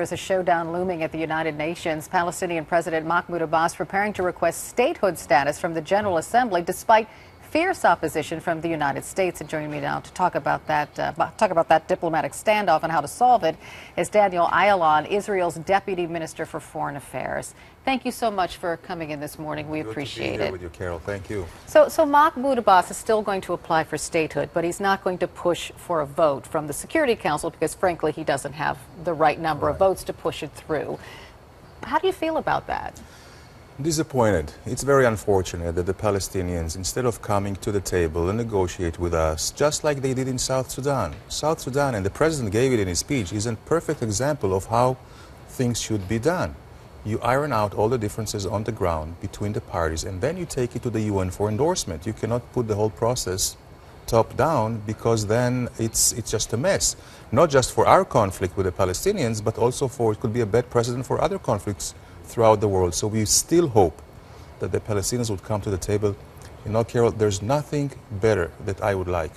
There's a showdown looming at the United Nations. Palestinian President Mahmoud Abbas preparing to request statehood status from the General Assembly despite fierce opposition from the United States. And joining me now to talk about that diplomatic standoff and how to solve it is Daniel Ayalon, Israel's Deputy Minister for Foreign Affairs. Thank you so much for coming in this morning. We appreciate it. Good to be here with you, Carol. Thank you. So Mahmoud Abbas is still going to apply for statehood, but he's not going to push for a vote from the Security Council because, frankly, he doesn't have the right number of votes to push it through. How do you feel about that? Disappointed. It's very unfortunate that the Palestinians, instead of coming to the table and negotiate with us, just like they did in South Sudan, and the president gave it in his speech, is a perfect example of how things should be done. You iron out all the differences on the ground between the parties, and then you take it to the UN for endorsement. You cannot put the whole process top down, because then it's just a mess. Not just for our conflict with the Palestinians, but also it could be a bad precedent for other conflicts throughout the world. So we still hope that the Palestinians would come to the table. You know, Carol, there's nothing better that I would like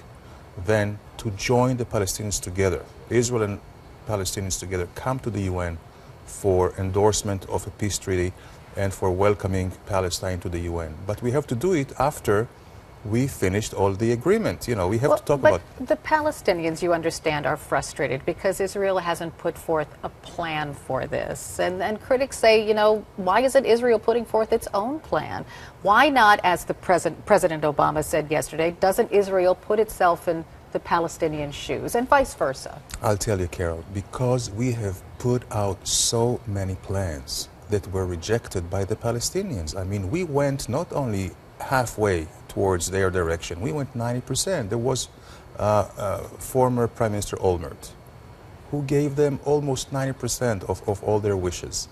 than to join the Palestinians together, Israel and Palestinians together, come to the UN for endorsement of a peace treaty and for welcoming Palestine to the UN. But we have to do it after we finished all the agreement. You know, we have to talk about... The Palestinians, you understand, are frustrated because Israel hasn't put forth a plan for this. And critics say, you know, why isn't Israel putting forth its own plan? Why not, as the President Obama said yesterday, doesn't Israel put itself in the Palestinian shoes and vice versa? I'll tell you, Carol, because we have put out so many plans that were rejected by the Palestinians. I mean, we went not only halfway towards their direction, we went 90%. There was former Prime Minister Olmert, who gave them almost 90% of all their wishes.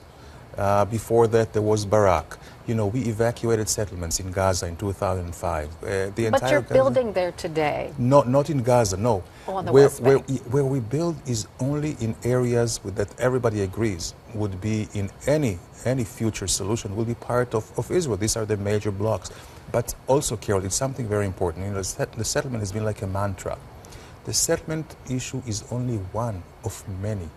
Before that, there was Barak. You know, we evacuated settlements in Gaza in 2005. But you're building there today. Not in Gaza, no. Oh, on the West Bank. Where we build is only in areas that everybody agrees would be in any future solution, will be part of Israel. These are the major blocks. But also, Carol, it's something very important. You know, the settlement has been like a mantra. The settlement issue is only one of many.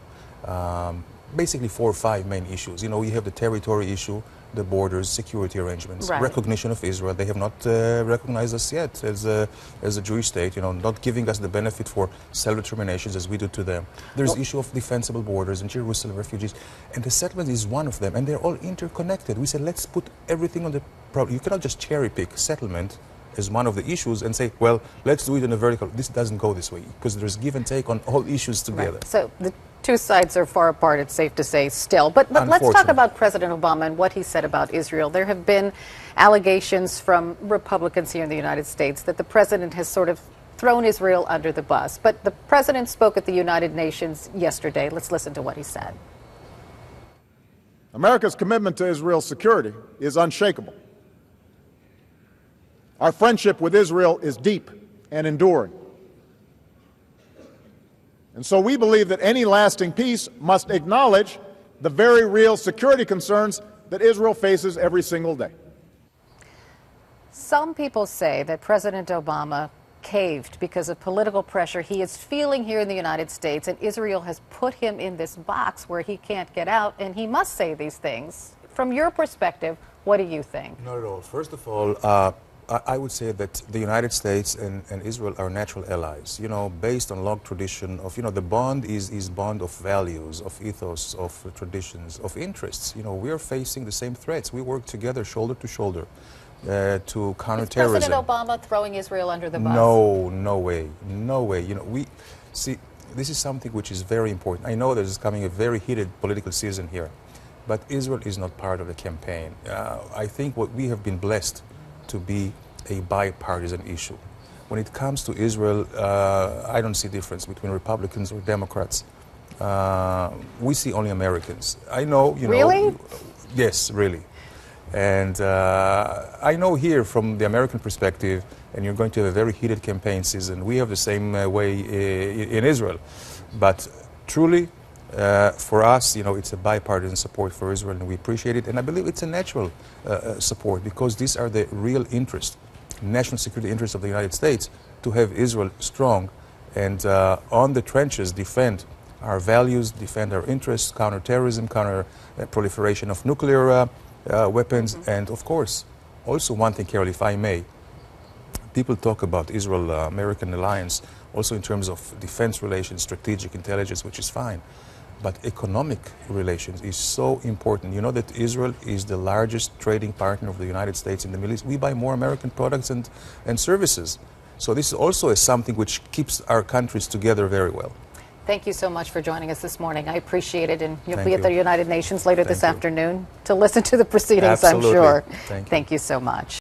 Basically 4 or 5 main issues. You know, you have the territory issue, the borders, security arrangements, recognition of Israel. They have not recognized us yet as a Jewish state, you know, not giving us the benefit for self-determinations as we do to them. There's issue of defensible borders and Jerusalem refugees, and the settlement is one of them, and they're all interconnected. We said, let's put everything on the problem. You cannot just cherry-pick settlement as one of the issues and say, well, let's do it in a vertical. This doesn't go this way, because there's give and take on all issues together. Right. So the two sides are far apart, it's safe to say, still. But let's talk about President Obama and what he said about Israel. There have been allegations from Republicans here in the United States that the president has sort of thrown Israel under the bus. But the president spoke at the United Nations yesterday. Let's listen to what he said. America's commitment to Israel's security is unshakable. Our friendship with Israel is deep and enduring. And so we believe that any lasting peace must acknowledge the very real security concerns that Israel faces every single day. Some people say that President Obama caved because of political pressure he is feeling here in the United States, and Israel has put him in this box where he can't get out, and he must say these things. From your perspective, what do you think? Not at all. First of all, I would say that the United States and Israel are natural allies, you know, based on long tradition of, you know, the bond is bond of values, of ethos, of traditions, of interests. You know, we are facing the same threats. We work together shoulder to shoulder to counter terrorism. Is President Obama throwing Israel under the bus? No way. You know, we see, this is something which is very important. I know there's coming a very heated political season here, but Israel is not part of the campaign. I think what we have been blessed to be a bipartisan issue. When it comes to Israel, I don't see difference between Republicans or Democrats. We see only Americans. I know, you know... Really? Yes, really. And I know here from the American perspective, and you're going to have a very heated campaign season, we have the same way in Israel. But truly, for us, you know, it's a bipartisan support for Israel, and we appreciate it. And I believe it's a natural support, because these are the real interests, national security interests of the United States, to have Israel strong and on the trenches defend our values, defend our interests, counter terrorism, counter proliferation of nuclear weapons, and of course, also one thing, Carol, if I may, people talk about Israel-American alliance also in terms of defense relations, strategic intelligence, which is fine. But economic relations is so important. You know that Israel is the largest trading partner of the United States in the Middle East. We buy more American products and services. So this is also something which keeps our countries together very well. Thank you so much for joining us this morning. I appreciate it. And you'll Thank be at you. the United Nations later this Thank you. afternoon to listen to the proceedings, Absolutely. I'm sure. Thank you. Thank you so much.